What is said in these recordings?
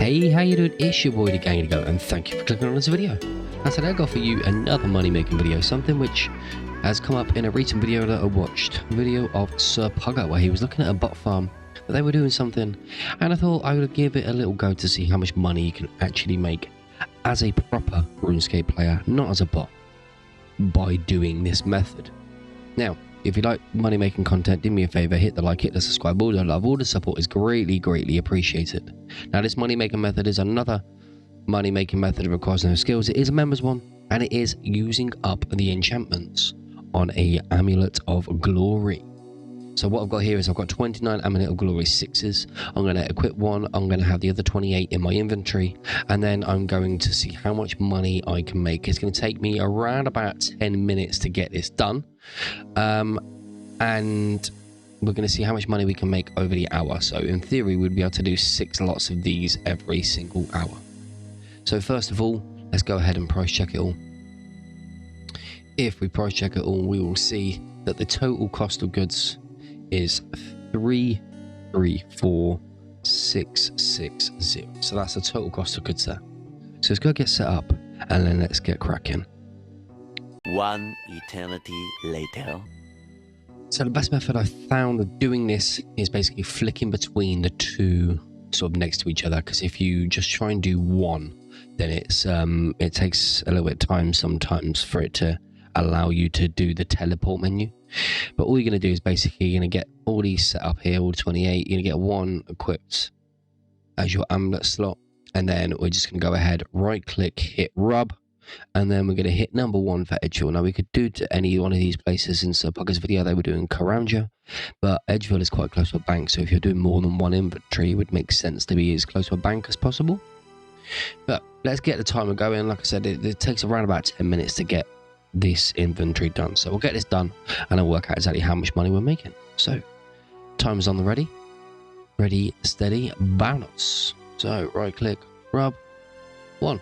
Hey, how you doing? It's your boy jhgamingltd, and thank you for clicking on this video. And today I got for you another money making video, something which has come up in a recent video that I watched, a video of Sir Pugger, where he was looking at a bot farm that they were doing something, and I thought I would give it a little go to see how much money you can actually make as a proper RuneScape player, not as a bot, by doing this method. Now, if you like money making content, do me a favor, hit the like, hit the subscribe, all the love, all the support is greatly appreciated. Now, this money making method is another money making method that requires no skills. It is a members one, and it is using up the enchantments on a Amulet of Glory. So what I've got here is I've got 29 Amulet of Glory 6s. I'm going to equip one, I'm going to have the other 28 in my inventory, and then I'm going to see how much money I can make. It's going to take me around about 10 minutes to get this done. And we're going to see how much money we can make over the hour. So in theory, we'd be able to do 6 lots of these every single hour. So first of all, let's go ahead and price check it all. If we price check it all, we will see that the total cost of goods is 334,660. So that's the total cost of goods there. So let's go get set up and then let's get cracking. One eternity later. So the best method I've found of doing this is basically flicking between the two sort of next to each other, because if you just try and do one, then it takes a little bit of time sometimes for it to allow you to do the teleport menu. But all you're going to do is basically you're going to get all these set up here, all 28. You're going to get one equipped as your amulet slot, and then we're just going to go ahead, right click, hit rub, and then we're going to hit number 1 for Edgeville. Now we could do to any one of these places. In Sir Pugger's video they were doing Karanja, but Edgeville is quite close to a bank, so if you're doing more than one inventory, it would make sense to be as close to a bank as possible. But let's get the timer going. Like I said, it takes around about 10 minutes to get this inventory done, so we'll get this done and I'll work out exactly how much money we're making. So timer's on the ready, steady, bounce. So right click, rub 1,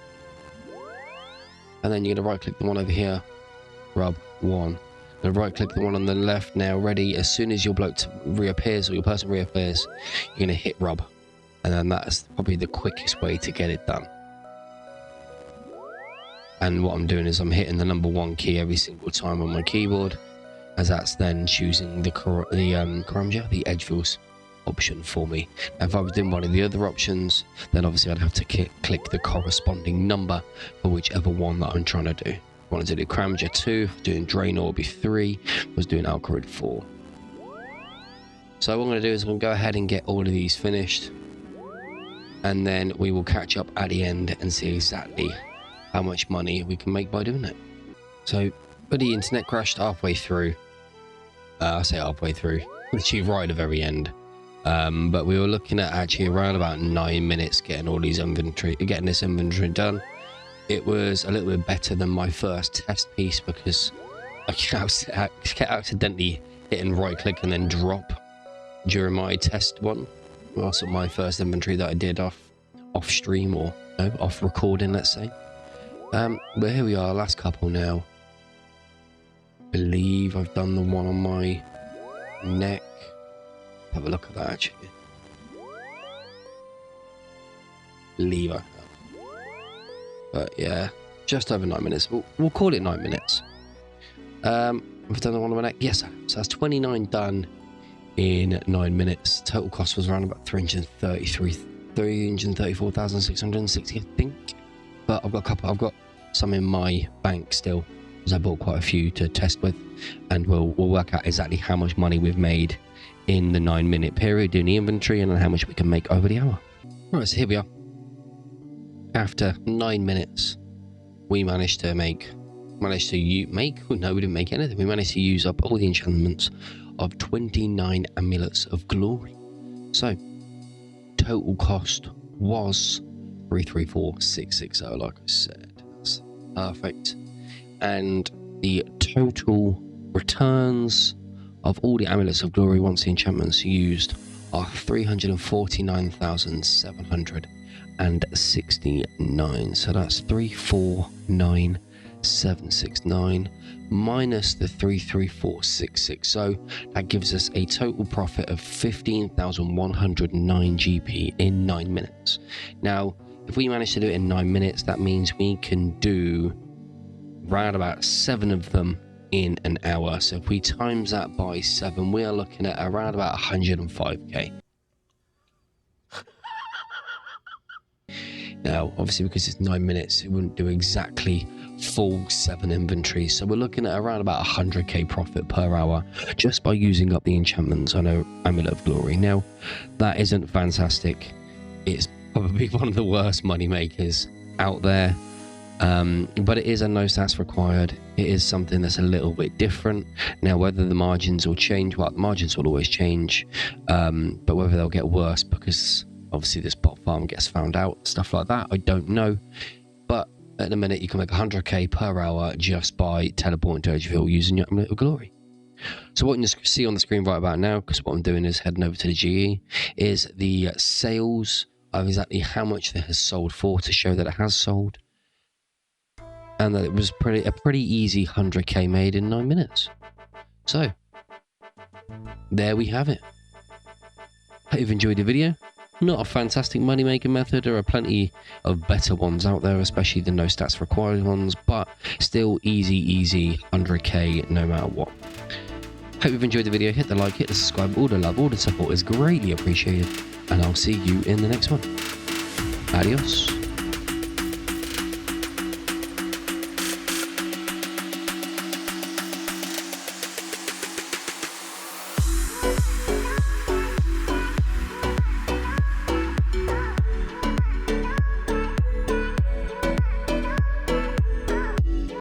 and then you're gonna right click the one over here, rub 1. Gonna right click the one on the left now, ready. As soon as your bloke reappears or your person reappears, you're gonna hit rub, and then that's probably the quickest way to get it done. And what I'm doing is I'm hitting the number 1 key every single time on my keyboard, as that's then choosing the Karanja, the Edgeville's option for me. Now, if I was doing one of the other options, then obviously I'd have to click the corresponding number for whichever one that I'm trying to do. If I wanted to do Karanja 2, doing Draenor would be 3, I was doing Alcarid 4. So what I'm going to do is I'm going to go ahead and get all of these finished, and then we will catch up at the end and see exactly how much money we can make by doing it. So, but the internet crashed halfway through. I say halfway through, literally right at the very end. But we were looking at actually around about 9 minutes getting all these getting this inventory done. It was a little bit better than my first test piece because I kept accidentally hitting right click and then drop during my test one. Also, my first inventory that I did off stream, or no, off recording, let's say. But here we are, last couple now. Believe I've done the one on my neck. Have a look at that actually. Believe I have. But yeah, just over 9 minutes. We'll call it 9 minutes. I've done the one on my neck. Yes, so that's 29 done in 9 minutes. Total cost was around about 334,660, I think. But I've got some in my bank still, because I bought quite a few to test with, and we'll work out exactly how much money we've made in the 9 minute period doing the inventory, and then how much we can make over the hour. Alright, so here we are. After 9 minutes, we managed to make. Oh, no, we didn't make anything. We managed to use up all the enchantments of 29 Amulets of Glory. So total cost was 334,660, like I said. That's perfect. And the total returns of all the Amulets of Glory once the enchantments are used are 349,769. So that's 349,769. 769 minus the 33466. So that gives us a total profit of 15,109 GP in 9 minutes. Now, if we manage to do it in 9 minutes, that means we can do round about 7 of them in an hour. So if we times that by 7, we are looking at around about 105k. Now, obviously, because it's 9 minutes, it wouldn't do exactly full 7 inventories. So we're looking at around about 100k profit per hour just by using up the enchantments on Amulet of Glory. Now, that isn't fantastic. It's probably one of the worst money makers out there. But it is a no stats required. It is something that's a little bit different. Now, whether the margins will change, well, the margins will always change. But whether they'll get worse because obviously this bot farm gets found out, stuff like that, I don't know. But at the minute, you can make 100k per hour just by teleporting to Edgeville using your Amulet of Glory. So what you can see on the screen right about now, because what I'm doing is heading over to the GE, is the sales of exactly how much it has sold for to show that it has sold. And that it was a pretty easy 100k made in 9 minutes. So, there we have it. Hope you've enjoyed the video. Not a fantastic money making method. There are plenty of better ones out there, especially the no stats required ones, but still easy 100k no matter what. Hope you've enjoyed the video. Hit the like, hit the subscribe. All the love, all the support is greatly appreciated, and I'll see you in the next one. Adios.